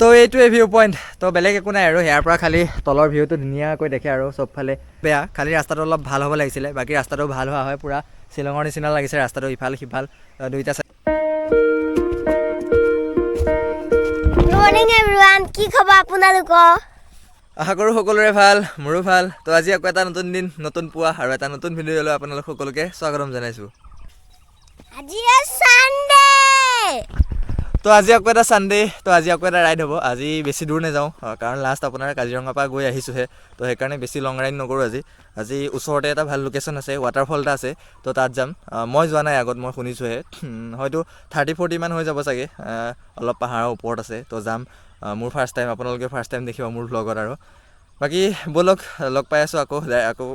তো এইটোৱে view point. তো বেলেগ একো নাই আৰু ইয়াৰ পৰা খালি তলৰ ভিউটো ধুনীয়াকৈ দেখে আৰু চবফালে বেয়া, খালি ৰাস্তাটো অলপ ভাল হ'ব লাগিছিলে। বাকী ৰাস্তাটো ভাল হোৱা হয় পূৰা শ্বিলঙৰ নিচিনা লাগিছে ৰাস্তাটো, ইফাল সিফাল দুইটা চাইড। গুড মৰ্ণিং এভৰিৱান, কি খবৰ আপোনালোকৰ? আশা কৰোঁ সকলোৰে ভাল, মোৰো ভাল। তো আজি আকৌ এটা নতুন দিন, নতুন পুৱা আৰু এটা নতুন ভিডিঅ'লৈ আপোনালোক সকলোকে স্বাগতম জনাইছোঁ। আজি চানডে। তো আজি আকৌ এটা ছানডে', তো আজি আকৌ এটা ৰাইড হ'ব। আজি বেছি দূৰ নাযাওঁ কাৰণ লাষ্ট আপোনাৰ কাজিৰঙাৰ পৰা গৈ আহিছোঁহে, তো সেইকাৰণে বেছি লং ৰাইড নকৰোঁ। আজি ওচৰতে এটা ভাল লোকেশ্যন আছে, ৱাটাৰফল এটা আছে, তো তাত যাম। মই যোৱা নাই আগত, মই শুনিছোঁহে, হয়তো 30-40 মান হৈ যাব চাগে, অলপ পাহাৰৰ ওপৰত আছে। তো যাম, মোৰ ফাৰ্ষ্ট টাইম, আপোনালোকে ফাৰ্ষ্ট টাইম দেখিব মোৰ ভ্লগত। আৰু বাকী ব'লক, লগ পাই আছোঁ আকৌ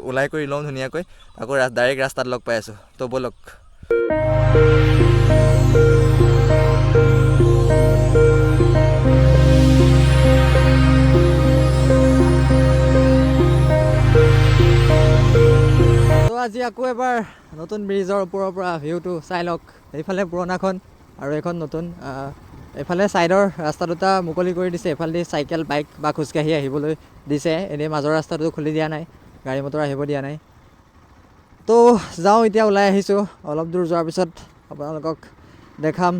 ওলাই কৰি লওঁ ধুনীয়াকৈ, আকৌ ডাইৰেক্ট ৰাস্তাত লগ পাই আছোঁ। তো ব'লক। আজি আকৌ এবাৰ নতুন ব্ৰিজৰ ওপৰৰ পৰা ভিউটো চাই লওক। এইফালে পুৰণাখন আৰু এইখন নতুন। এইফালে ছাইডৰ ৰাস্তা দুটা মুকলি কৰি দিছে, এইফালেদি চাইকেল বাইক বা খোজকাঢ়ি আহিবলৈ দিছে। এনেই মাজৰ ৰাস্তাটো খুলি দিয়া নাই, গাড়ী মটৰ আহিব দিয়া নাই। তো যাওঁ, এতিয়া ওলাই আহিছোঁ। অলপ দূৰ যোৱাৰ পিছত আপোনালোকক দেখাম।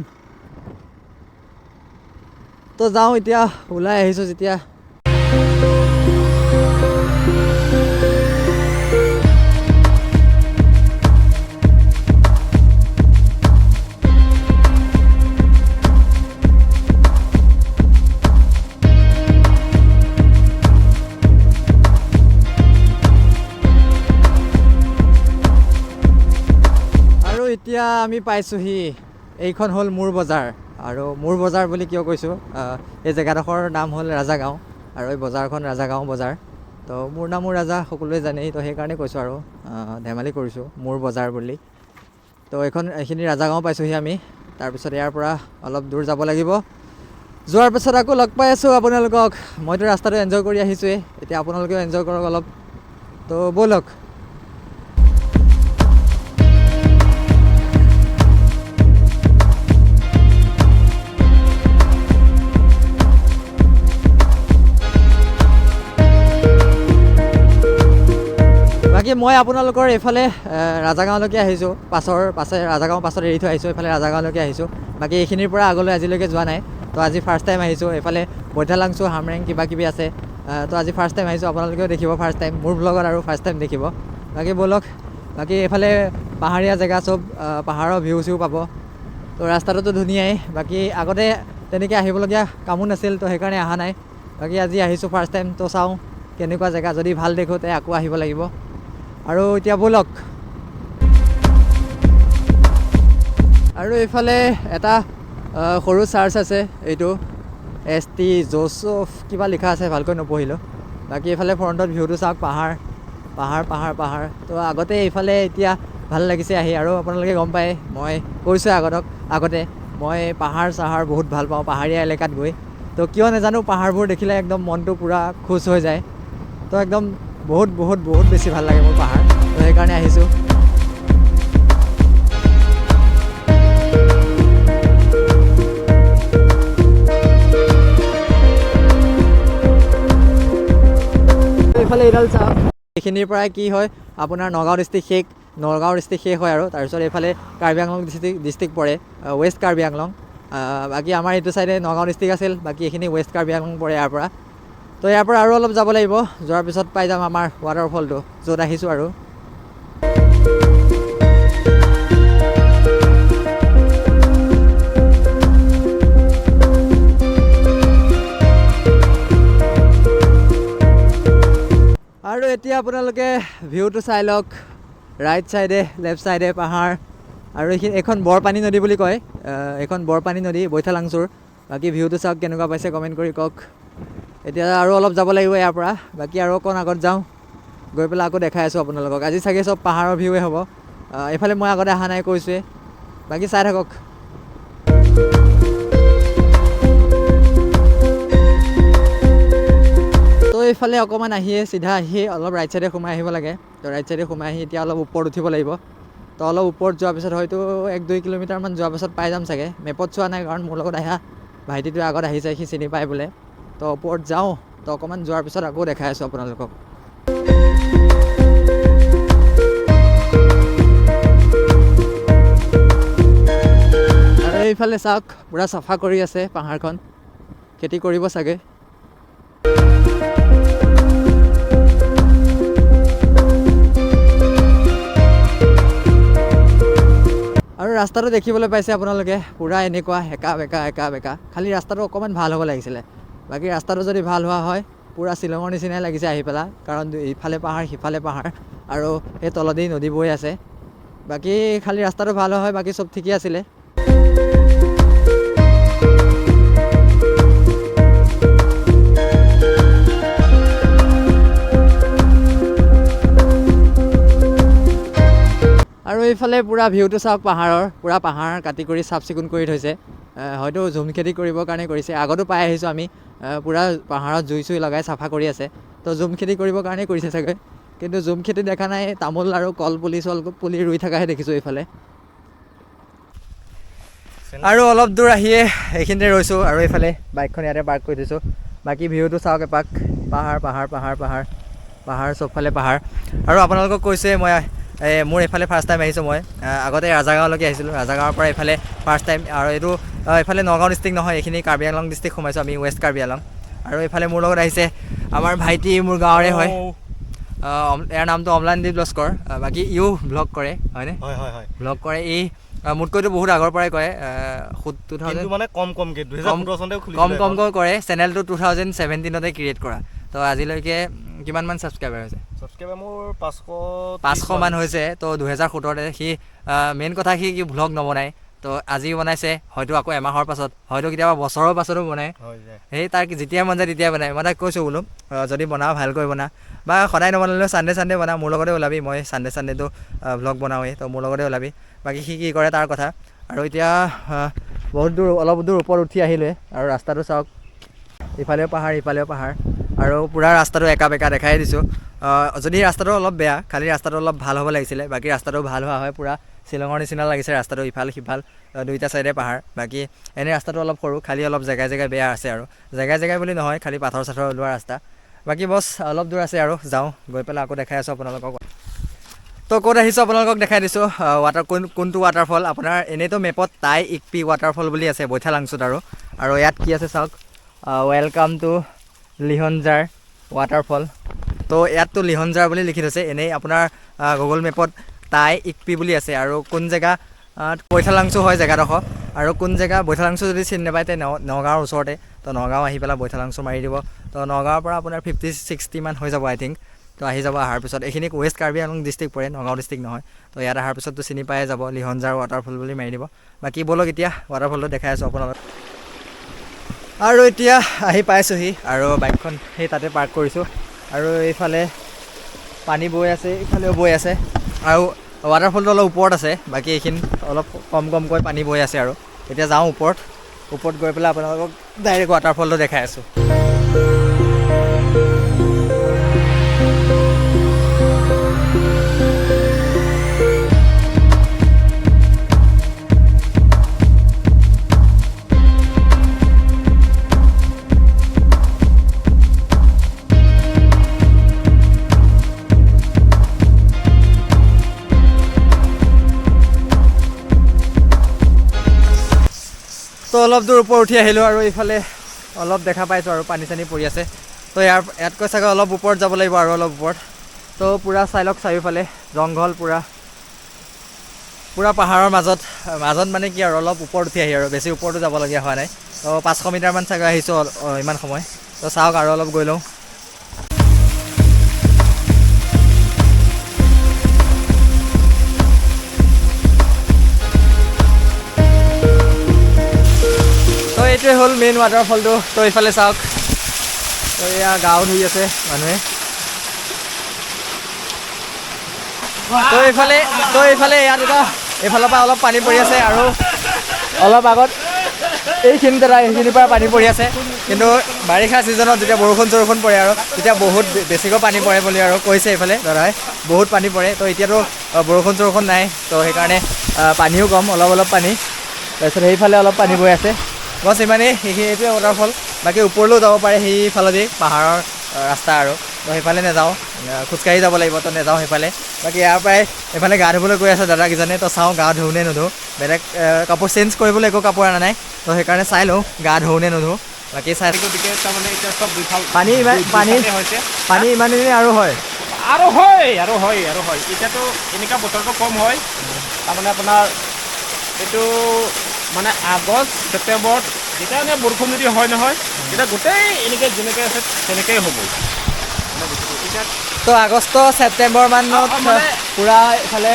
তো যাওঁ, এতিয়া ওলাই আহিছোঁ যেতিয়া। এতিয়া আমি পাইছোঁহি, এইখন হ'ল মোৰ বজাৰ। আৰু মোৰ বজাৰ বুলি কিয় কৈছোঁ, এই জেগাডোখৰৰ নাম হ'ল ৰাজা গাঁও, আৰু এই বজাৰখন ৰাজা গাঁও বজাৰ। তো মোৰ নামো ৰাজা, সকলোৱে জানেই, তো সেইকাৰণে কৈছোঁ আৰু ধেমালি কৰিছোঁ মোৰ বজাৰ বুলি। তো এইখিনি ৰাজা গাঁও পাইছোঁহি আমি। তাৰপিছত ইয়াৰ পৰা অলপ দূৰ যাব লাগিব। যোৱাৰ পিছত আকৌ লগ পাই আছোঁ আপোনালোকক। মইতো ৰাস্তাটো এনজয় কৰি আহিছোঁৱেই, এতিয়া আপোনালোকেও এনজয় কৰক অলপ। তো ব'লক। বাকী মই আপোনালোকৰ এইফালে ৰাজাগাঁৱলৈকে আহিছোঁ, পাছে ৰাজাগাঁও পাছত এৰি থৈ আহিছোঁ, এইফালে ৰাজাগাঁৱলৈকে আহিছোঁ। বাকী এইখিনিৰ পৰা আগলৈ আজিলৈকে যোৱা নাই। তো আজি ফাৰ্ষ্ট টাইম আহিছোঁ। এইফালে বৈঠালাংছু, হামৰেং কিবা কিবি আছে। তো আজি ফাৰ্ষ্ট টাইম আহিছোঁ, আপোনালোকেও দেখিব ফাৰ্ষ্ট টাইম মোৰ ব্লগত আৰু ফাৰ্ষ্ট টাইম দেখিব। বাকী ব'লক। বাকী এইফালে পাহাৰীয়া জেগা চব, পাহাৰৰ ভিউ চিউ পাব। তো ৰাস্তাটোতো ধুনীয়াই। বাকী আগতে তেনেকৈ আহিবলগীয়া কামো নাছিল, তো সেইকাৰণে অহা নাই। বাকী আজি আহিছোঁ ফাৰ্ষ্ট টাইম। তো চাওঁ কেনেকুৱা জেগা, যদি ভাল দেখোঁ তে আকৌ আহিব লাগিব। আৰু এতিয়া ব'লক। আৰু এইফালে এটা সৰু চাৰ্চ আছে, এইটো ST জোচফ কিবা লিখা আছে, ভালকৈ নপঢ়িলোঁ। বাকী এইফালে ফ্ৰণ্টত ভিউটো চাওক, পাহাৰ পাহাৰ পাহাৰ পাহাৰ। তো আগতে এইফালে এতিয়া ভাল লাগিছে আহি। আৰু আপোনালোকে গম পায়, মই কৈছোঁ আগতে মই পাহাৰ চাহাৰ বহুত ভাল পাওঁ, পাহাৰীয়া এলেকাত গৈ। তো কিয় নাজানো, পাহাৰবোৰ দেখিলে একদম মনটো পূৰা খুচ হৈ যায়। তো একদম বহুত বহুত বহুত বেছি ভাল লাগে মোৰ পাহাৰ, তো সেইকাৰণে আহিছোঁ। এইফালে এইডাল চাওক, এইখিনিৰ পৰাই কি হয় আপোনাৰ নগাঁও ডিষ্ট্ৰিক্ট শেষ হয়। আৰু তাৰপিছত এইফালে কাৰ্বি আংলং ডিষ্ট্ৰিক্ট পৰে, ৱেষ্ট কাৰ্বি আংলং। বাকী আমাৰ এইটো চাইডে নগাঁও ডিষ্ট্ৰিক্ট আছিল, বাকী এইখিনি ৱেষ্ট কাৰ্বি আংলং পৰে ইয়াৰ পৰা। তো ইয়াৰ পৰা আৰু অলপ যাব লাগিব, যোৱাৰ পিছত পাই যাম আমাৰ ৱাটাৰফলটো, য'ত আহিছোঁ। আৰু এতিয়া আপোনালোকে ভিউটো চাই লওক। ৰাইট চাইডে লেফ্ট চাইডে পাহাৰ, আৰু এইখন বৰপানী নদী বুলি কয়, এইখন বৰপানী নদী বৈঠালাংছুৰ। বাকী ভিউটো চাওক কেনেকুৱা পাইছে, কমেণ্ট কৰি কওক। এতিয়া আৰু অলপ যাব লাগিব ইয়াৰ পৰা। বাকী আৰু অকণ আগত যাওঁ, গৈ পেলাই আকৌ দেখাই আছোঁ আপোনালোকক। আজি চাগে চব পাহাৰৰ ভিউৱে হ'ব। এইফালে মই আগতে অহা নাই কৈছোঁৱে, বাকী চাই থাকক। তো এইফালে অকণমান আহিয়ে চিধা আহিয়ে অলপ ৰাইট চাইডে সোমাই আহিব লাগে। তো ৰাইট চাইডে সোমাই আহি এতিয়া অলপ ওপৰত উঠিব লাগিব। তো অলপ ওপৰত যোৱাৰ পিছত হয়তো 1-2 কিলোমিটাৰমান যোৱাৰ পিছত পাই যাম চাগে। মেপত চোৱা নাই কাৰণ মোৰ লগত ভাইটিটোৱে আগত আহিছে, সি চিনি পায় বোলে। তো ওপৰত যাওঁ, তো অকণমান যোৱাৰ পিছত আকৌ দেখাই আছোঁ আপোনালোকক। আৰু এইফালে চাওক, পূৰা চাফা কৰি আছে পাহাৰখন, খেতি কৰিব চাগে। আৰু ৰাস্তাটো দেখিবলৈ পাইছে আপোনালোকে, পূৰা এনেকুৱা একা বেকা। খালি ৰাস্তাটো অকণমান ভাল হ'ব লাগিছিলে। বাকী ৰাস্তাটো যদি ভাল হোৱা হয়, পূৰা শ্বিলঙৰ নিচিনাই লাগিছে আহি পেলাই, কাৰণ ইফালে পাহাৰ সিফালে পাহাৰ আৰু সেই তলদি নদী বৈ আছে। বাকী খালি ৰাস্তাটো ভাল হয়, বাকী চব ঠিকেই আছিলে। আৰু এইফালে পূৰা ভিউটো চাওক পাহাৰৰ, পূৰা পাহাৰ কাটি কৰি চাফ চিকুণ কৰি থৈছে। হয়তো ঝুম খেতি কৰিবৰ কাৰণে কৰিছে। আগতো পাই আহিছোঁ আমি, পূৰা পাহাৰত জুই চুই লগাই চাফা কৰি আছে। তো ঝুম খেতি কৰিবৰ কাৰণেই কৰিছে চাগে, কিন্তু ঝুম খেতি দেখা নাই, তামোল আৰু কলপুলি চলপুলি ৰুই থকাহে দেখিছোঁ এইফালে। আৰু অলপ দূৰ আহিয়ে এইখিনিতে ৰৈছোঁ, আৰু এইফালে বাইকখন ইয়াতে পাৰ্ক কৰি থৈছোঁ। বাকী ভিউটো চাওক এপাক, পাহাৰ চবফালে পাহাৰ। আৰু আপোনালোকক কৈছে মই মোৰ এইফালে ফাৰ্ষ্ট টাইম আহিছোঁ। মই আগতে ৰাজাগাঁৱলৈকে আহিছিলোঁ, ৰাজাগাঁৱৰ পৰা এইফালে ফাৰ্ষ্ট টাইম। আৰু এইটো এইফালে নগাঁও ডিষ্ট্ৰিক্ট নহয়, এইখিনি কাৰ্বি আংলং ডিষ্ট্ৰিক্ট সোমাইছোঁ আমি, ৱেষ্ট কাৰ্বি আংলং। আৰু এইফালে মোৰ লগত আহিছে আমাৰ ভাইটি, মোৰ গাঁৱৰে হয়। ইয়াৰ নামটো অম্লানদীপ লস্কৰ। বাকী ইও ভ্লগ কৰে, হয়নে? হয় ভ্লগ কৰে। এই মোতকৈতো বহুত আগৰ পৰাই কৰে, মানে কমকৈ কৰে। চেনেলটো 2017তে ক্ৰিয়েট কৰা। তো আজিলৈকে কিমানমান ছাবস্ক্ৰাইবাৰ হৈছে? ছাবস্ক্ৰাইবাৰ মোৰ 500 মান হৈছে। তো 2017তে সি মেইন কথা সি ভ্লগ নবনায়, তো আজি বনাইছে, হয়তো আকৌ এমাহৰ পাছত, হয়তো কেতিয়াবা বছৰৰ পাছতো বনায়। সেই তাক যেতিয়াই মন যায় তেতিয়াই বনায়। মই তাক কৈছোঁ বোলো, যদি বনাওঁ ভালকৈ বনা, বা সদায় নবনালেও চানডে বনা, মোৰ লগতে ওলাবি। মই চানডেটো ভ্লগ বনাওঁৱেই, তো মোৰ লগতে ওলাবি। বাকী সি কি কৰে তাৰ কথা। আৰু এতিয়া অলপ দূৰ ওপৰত উঠি আহিলে, আৰু ৰাস্তাটো চাওক, ইফালেও পাহাৰ আৰু পূৰা ৰাস্তাটো একা বেকা দেখাই দিছোঁ। যদি ৰাস্তাটো অলপ বেয়া, খালি ৰাস্তাটো অলপ ভাল হ'ব লাগিছিলে। বাকী ৰাস্তাটো ভাল হোৱা হয়, পূৰা শ্বিলঙৰ নিচিনা লাগিছে ৰাস্তাটো, ইফাল সিফাল দুইটা চাইডে পাহাৰ। বাকী এনেই ৰাস্তাটো অলপ সৰু, খালি অলপ জেগাই বেয়া আছে। আৰু জেগাই বুলি নহয়, খালি পাথৰ চাথৰ ওলোৱা ৰাস্তা। বাকী বছ অলপ দূৰ আছে আৰু যাওঁ, গৈ পেলাই আকৌ দেখাই আছোঁ আপোনালোকক। তো ক'ত আহিছোঁ আপোনালোকক দেখাই দিছোঁ। কোনটো ৱাটাৰফল আপোনাৰ, এনেইতো মেপত টাই ইকপি ৱাটাৰফল বুলি আছে বৈঠালাংছুত। আৰু ইয়াত কি আছে চাওক, ৱেলকাম টু লিহনজাৰ ৱাটাৰফল। তো ইয়াততো লিহনজাৰ বুলি লিখি থৈছে, এনেই আপোনাৰ গুগল মেপত টাই ইকপি বুলি আছে। আৰু কোন জেগা বৈঠালাংছু হয় জেগাডোখৰ, আৰু কোন জেগা বৈঠালাংছু যদি চিনি নাপায়, তে নগাঁৱৰ ওচৰতে। তো নগাঁও আহি পেলাই বৈঠালাংছু মাৰি দিব। তো নগাঁৱৰ পৰা আপোনাৰ 50-60 মান হৈ যাব আই থিংক। তো আহি যাব, অহাৰ পিছত এইখিনি ৱেষ্ট কাৰ্বি আংলং ডিষ্ট্ৰিক্ট পৰে, নগাঁও ডিষ্ট্ৰিক্ট নহয়। তো ইয়াত অহাৰ পিছততো চিনি পায়ে যাব, লিহনজাৰ ৱাটাৰফল বুলি মাৰি দিব। বাকী ব'লক এতিয়া ৱাটাৰফলটো দেখাই আছোঁ আপোনালোকক। আৰু এতিয়া আহি পাইছোঁহি, আৰু বাইকখন সেই তাতে পাৰ্ক কৰিছোঁ। আৰু এইফালে পানী বৈ আছে, ইফালেও বৈ আছে। আৰু ৱাটাৰফলটো অলপ ওপৰত আছে, বাকী এইখিনিত অলপ কমকৈ পানী বৈ আছে। আৰু এতিয়া যাওঁ ওপৰত গৈ পেলাই আপোনালোকক ডাইৰেক্ট ৱাটাৰফলটো দেখাই আছোঁ। তো অলপ দূৰ ওপৰত উঠি আহিলোঁ, আৰু এইফালে অলপ দেখা পাইছোঁ আৰু পানী চানী পৰি আছে। তো ইয়াতকৈ চাগৈ অলপ ওপৰত যাব লাগিব, আৰু অলপ ওপৰত। তো পূৰা চাই লওক, চাৰিওফালে জংঘল, পূৰা পাহাৰৰ মাজত মানে কি আৰু অলপ ওপৰত উঠি আহি, আৰু বেছি ওপৰতো যাবলগীয়া হোৱা নাই। তো 500 মিটাৰমান চাগৈ আহিছোঁ ইমান সময়। তো চাওক আৰু অলপ গৈ লওঁ। তো এইটোৱে হ'ল মেইন ৱাটাৰফলটো। তো এইফালে চাওক, তো এয়া গাও ধুই আছে মানুহে। তো এইফালে ইয়াত এটা এইফালৰ পৰা অলপ পানী পৰি আছে, আৰু অলপ আগত এইখিনিৰ পৰা পানী পৰি আছে। কিন্তু বাৰিষা ছিজনত যেতিয়া বৰষুণ পৰে, আৰু তেতিয়া বহুত বেছিকৈ পানী পৰে বুলি আৰু কৈছে এইফালে দাদাই, বহুত পানী পৰে। তো এতিয়াতো বৰষুণ নাই, তো সেইকাৰণে পানীও কম, অলপ পানী। তাৰপিছত সেইফালে অলপ পানী বৈ আছে। বছ ইমানেই এইটোৱে ৱাটাৰফল বাকী ওপৰলৈও যাব পাৰে সেইফালেদি পাহাৰৰ ৰাস্তা আৰু তো সেইফালে নাযাওঁ খোজকাঢ়ি যাব লাগিব তো নাযাওঁ সেইফালে বাকী ইয়াৰ পৰাই এইফালে গা ধুবলৈ গৈ আছে দাদাকেইজনে তো চাওঁ গা ধুওঁ নে নুধুওঁ বেলেগ কাপোৰ চেঞ্জ কৰিবলৈ একো কাপোৰ অনা নাই তো সেইকাৰণে চাই লওঁ গা ধুওঁ নে নুধুওঁ বাকী চাই তাৰমানে এতিয়া চব পানী ইমান দিনে আৰু হয় এতিয়াতো এনেকুৱা বতৰটো কম হয় তাৰমানে আপোনাৰ এইটো মানে আগষ্ট ছেপ্টেম্বৰত যেতিয়া মানে বৰষুণ যদি হয় নহয় তেতিয়া গোটেই এনেকৈ যেনেকৈ আছে তেনেকৈ হ'ব এতিয়া তো আগষ্ট ছেপ্টেম্বৰ মানত পূৰা এইফালে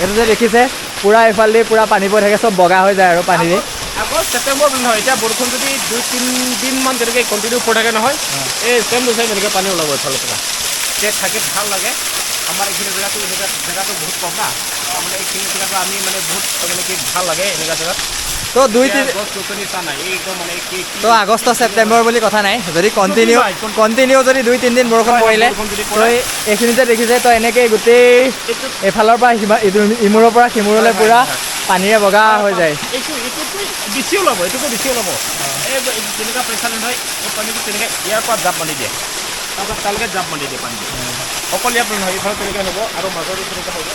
এইটো যে দেখিছে পূৰা এইফালেদি পূৰা পানী পৰি থাকে চব বগা হৈ যায় আৰু পানীৰে আগষ্ট ছেপ্টেম্বৰ বুলি নহয় এতিয়া বৰষুণ যদি 2-3 দিনমান তেনেকৈ কণ্টিনিউ পৰি থাকে নহয় এই ছেম দুচাই তেনেকৈ পানী ওলাব এইফালৰ পৰা এতিয়া থাকি ভাল লাগে আমাৰ এইখিনি জেগাটো জেগাটো বহুত কম না তাৰমানে এইখিনি জেগাটো আমি মানে বহুত মানে কি ভাল লাগে এনেকুৱা জেগাত তো তো আগষ্ট ছেপ্টেম্বৰ বুলি কথা নাই যদি কণ্টিনিউ যদি 2-3 দিন বৰষুণ পৰিলে তো এইখিনিতে দেখিছে তো এনেকৈ গোটেই এইফালৰ পৰা ইমূৰৰ পৰা সিমূৰলৈ পূৰা পানীৰে বগা হৈ যায় বেছি ওলাব এইটোকে বেছি ওলাব এই যেনেকুৱা প্ৰেছাৰ নহয় এই পানীটো তেনেকৈ ইয়াৰ পৰা জাপ মাৰি দিয়ে তাৰপিছত তালৈকে জাপ মাৰি দিয়ে পানীটো অকল ইয়াৰ পৰা নহয় এইফালে তেনেকৈ হ'ব আৰু মাজতো তেনেকৈ হ'ব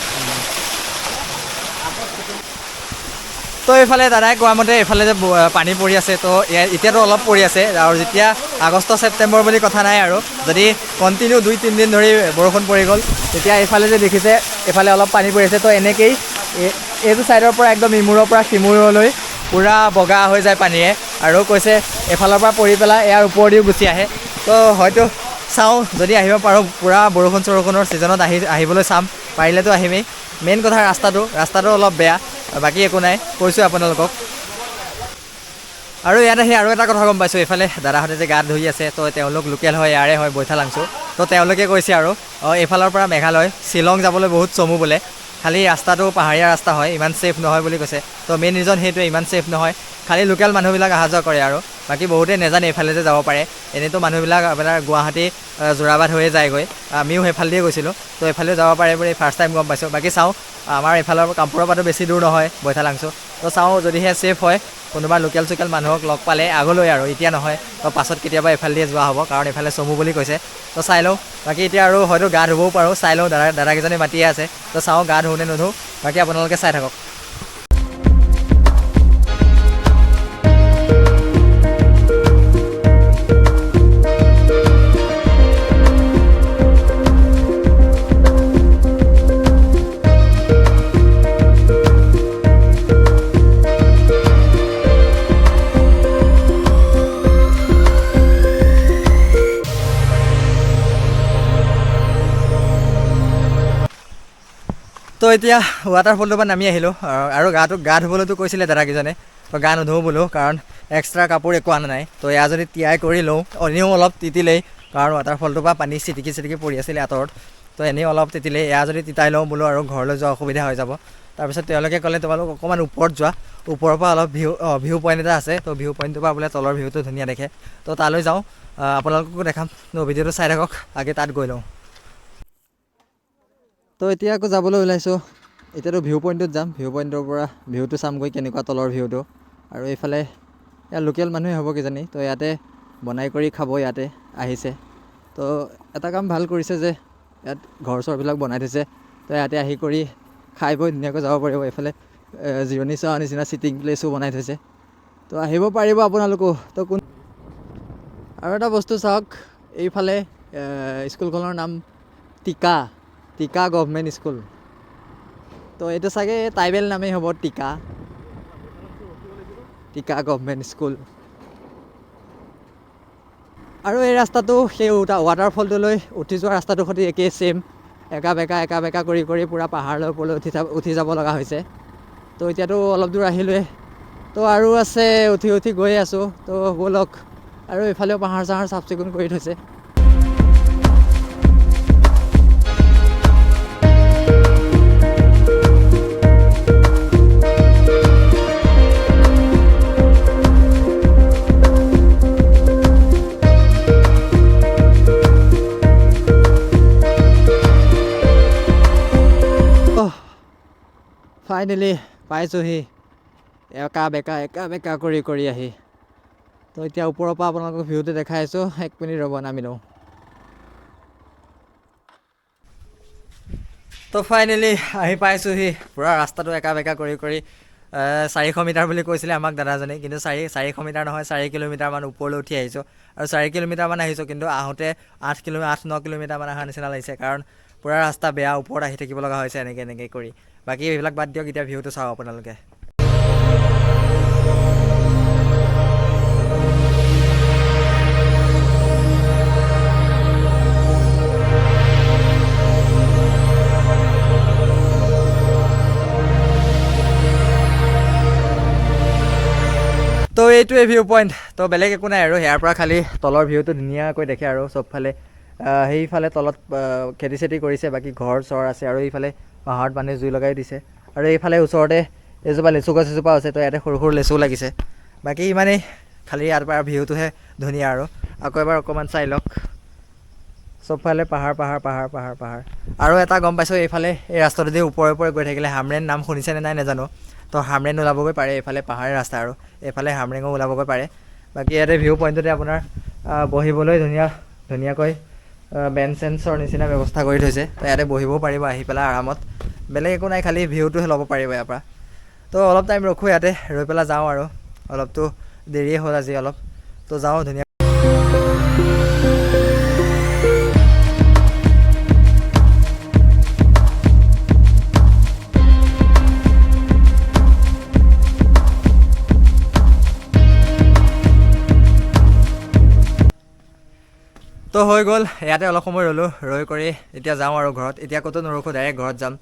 তো এইফালে দাদাই কোৱা মতে এইফালে যে পানী পৰি আছে তো এতিয়াতো অলপ পৰি আছে আৰু যেতিয়া আগষ্ট ছেপ্টেম্বৰ বুলি কথা নাই আৰু যদি কণ্টিনিউ 2-3 দিন ধৰি বৰষুণ পৰি গ'ল তেতিয়া এইফালে যে দেখিছে এইফালে অলপ পানী পৰি আছে তো এনেকেই এইটো ছাইডৰ পৰা একদম ইমূৰৰ পৰা সিমূৰলৈ পূৰা বগা হৈ যায় পানীৰে আৰু কৈছে এইফালৰ পৰা পৰি পেলাই ইয়াৰ ওপৰেদিও গুচি আহে তো হয়তো চাওঁ যদি আহিব পাৰোঁ পূৰা বৰষুণৰ ছিজনত আহিবলৈ চাম পাৰিলেতো আহিমেই মেইন কথা ৰাস্তাটো অলপ বেয়া বাকী একো নাই কৈছোঁ আপোনালোকক আৰু ইয়াত আহি আৰু এটা কথা গম পাইছোঁ এইফালে দাদাহঁতে যে গাত ধুই আছে তো তেওঁলোক লোকেল হয় ইয়াৰে হয় বৈঠালাংছু তো তেওঁলোকে কৈছে আৰু এইফালৰ পৰা মেঘালয় শ্বিলং যাবলৈ বহুত চমু বোলে খালি ৰাস্তাটো পাহাৰীয়া ৰাস্তা হয় ইমান ছেফ নহয় বুলি কৈছে তো মেইন ৰিজন সেইটোৱে ইমান ছেফ নহয় খালি লোকেল মানুহবিলাক অহা যোৱা কৰে আৰু বাকী বহুতেই নাজানে এইফালে যে যাব পাৰে এনেইতো মানুহবিলাক আপোনাৰ গুৱাহাটী যোৰাবাট হৈয়ে যায়গৈ আমিও সেইফালেদিয়ে গৈছিলোঁ তো এইফালেও যাব পাৰে বুলি ফাৰ্ষ্ট টাইম গম পাইছোঁ বাকী চাওঁ আমাৰ এইফালৰ কামপুৰৰ পৰাতো বেছি দূৰ নহয় বৈঠালাংছু তো চাওঁ যদিহে ছেফ হয় কোনোবা লোকেল মানুহক লগ পালে আগলৈ আৰু এতিয়া নহয় তো পাছত কেতিয়াবা এইফালেদিয়ে যোৱা হ'ব কাৰণ এইফালে চমু বুলি কৈছে তো চাই লওঁ বাকী এতিয়া আৰু হয়তো গা ধুবও পাৰোঁ চাই লওঁ দাদাকেইজনে মাতিয়ে আছে তো চাওঁ গা ধুওঁ নে নুধুওঁ বাকী আপোনালোকে চাই থাকক তো এতিয়া ৱাটাৰফলটোৰ পৰা নামি আহিলোঁ আৰু গা ধুবলৈতো কৈছিলে দাদাকেইজনে তো গা নুধুওঁ বোলো কাৰণ এক্সট্ৰা কাপোৰ একো অনা নাই তো এয়া যদি তিয়াই কৰি লওঁ এনেও অলপ তিতিলেই কাৰণ ৱাটাৰফলটোৰ পৰা পানী চিটিকি পৰি আছিলে আঁতৰত তো এনেও অলপ তিতিলেই এয়া যদি তিতাই লওঁ বোলো আৰু ঘৰলৈ যোৱা অসুবিধা হৈ যাব তাৰপিছত তেওঁলোকে ক'লে তোমালোক অকণমান ওপৰত যোৱা ওপৰৰ পৰা অলপ ভিউ পইণ্ট এটা আছে তো ভিউ পইণ্টটোৰ পৰা বোলে তলৰ ভিউটো ধুনীয়া দেখে তো তালৈ যাওঁ আপোনালোককো দেখাম তো ভিডিঅ'টো চাই থাকক আগে তাত গৈ লওঁ তো এতিয়া আকৌ যাবলৈ ওলাইছোঁ এতিয়াতো ভিউ পইণ্টত যাম ভিউ পইণ্টৰ পৰা ভিউটো চামগৈ কেনেকুৱা তলৰ ভিউটো আৰু এইফালে ইয়াৰ লোকেল মানুহে হ'ব কিজানি তো ইয়াতে বনাই কৰি খাব ইয়াতে আহিছে তো এটা কাম ভাল কৰিছে যে ইয়াত ঘৰ চৰবিলাক বনাই থৈছে তো ইয়াতে আহি কৰি খাই বৈ ধুনীয়াকৈ যাব পাৰিব এইফালে জিৰণি চোৱা নিচিনা ছিটিং প্লেচো বনাই থৈছে তো আহিব পাৰিব আপোনালোকো তো আৰু এটা বস্তু চাওক এইফালে স্কুলখনৰ নাম টিকা গভৰ্ণমেণ্ট স্কুল তো এইটো চাগে ট্ৰাইবেল নামেই হ'ব টিকা গভৰ্ণমেণ্ট স্কুল আৰু এই ৰাস্তাটো সেই ৱাটাৰফলটোলৈ উঠি যোৱা ৰাস্তাটোৰ সৈতে একেই ছেইম একা বেকা কৰি পূৰা পাহাৰলৈ ওপৰলৈ উঠি যাব লগা হৈছে তো এতিয়াতো অলপ দূৰ আহিলোৱে তো আৰু আছে উঠি গৈ আছোঁ তো ব'লক আৰু এইফালেও পাহাৰ চাহাৰ চাফ চিকুণ কৰি থৈছে ফাইনেলি পাইছোঁহি একা বেকা কৰি আহি তো এতিয়া ওপৰৰ পৰা আপোনালোকক ভিউটো দেখাই আছোঁ 1 মিনিট ৰ'ব নামি লওঁ তো ফাইনেলি আহি পাইছোঁহি পূৰা ৰাস্তাটো একা বেকা কৰি 400 মিটাৰ বুলি কৈছিলে আমাক দাদাজনে কিন্তু 400 মিটাৰ নহয় 4 কিলোমিটাৰমান ওপৰলৈ উঠি আহিছোঁ আৰু 4 কিলোমিটাৰমান আহিছোঁ কিন্তু আহোঁতে 8-9 কিলোমিটাৰমান অহাৰ নিচিনা লাগিছে কাৰণ পূৰা ৰাস্তা বেয়া ওপৰত আহি থাকিব লগা হৈছে এনেকৈ কৰি বাকী এইবিলাক বাদ দিয়ক এতিয়া ভিউটো চাওক আপোনালোকে তো এইটোৱে ভিউ পইণ্ট তো বেলেগ একো নাই আৰু ইয়াৰ পৰা খালি তলৰ ভিউটো ধুনীয়াকৈ দেখে আৰু চবফালে সেইফালে তলত খেতি চেতি কৰিছে বাকী ঘৰ চৰ আছে আৰু এইফালে পাহাৰত মানুহে জুই লগাই দিছে আৰু এইফালে ওচৰতে এজোপা লেচু গছ এজোপা আছে তো ইয়াতে সৰু লেচু লাগিছে বাকী ইমানেই খালি ইয়াৰ পৰা ভিউটোহে ধুনীয়া আৰু আকৌ এবাৰ অকণমান চাই লওক চবফালে পাহাৰ আৰু এটা গম পাইছোঁ এইফালে এই ৰাস্তাটোদি ওপৰে গৈ থাকিলে হামৰেণ নাম শুনিছেনে নাই নাজানো তো হামৰেণ ওলাবগৈ পাৰে এইফালে পাহাৰীয়া ৰাস্তা আৰু এইফালে হামৰেঙো ওলাবগৈ পাৰে বাকী ইয়াতে ভিউ পইণ্টতে আপোনাৰ বহিবলৈ ধুনীয়াকৈ বেঞ্চ চেঞ্চৰ নিচিনা ব্যৱস্থা কৰি থৈছে তো ইয়াতে বহিবও পাৰিব আহি পেলাই আৰামত বেলেগ একো নাই খালি ভিউটোহে ল'ব পাৰিব ইয়াৰ পৰা তো অলপ টাইম ৰখোঁ ইয়াতে ৰৈ পেলাই যাওঁ আৰু অলপতো দেৰিয়ে হ'ল আজি অলপ তো যাওঁ ধুনীয়া তো হৈ গ'ল ইয়াতে অলপ সময় ৰ'লোঁ ৰৈ কৰি এতিয়া যাওঁ আৰু ঘৰত এতিয়া ক'তো নৰখোঁ ডাইৰেক্ট ঘৰত যাম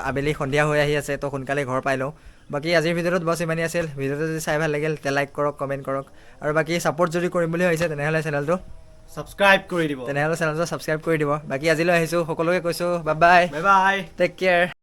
আবেলি সন্ধিয়া হৈ আহি আছে তো সোনকালে ঘৰ পাই লওঁ বাকী আজিৰ ভিডিঅ'টোত বছ ইমানেই আছিল ভিডিঅ'টো যদি চাই ভাল লাগিল তে লাইক কৰক কমেণ্ট কৰক আৰু বাকী ছাপোৰ্ট যদি কৰিম বুলি ভাবিছে তেনেহ'লে চেনেলটো ছাবস্ক্ৰাইব কৰি দিব ছাবস্ক্ৰাইব কৰি দিব বাকী আজিলৈ আহিছোঁ সকলোকে কৈছোঁ bye bye bye take care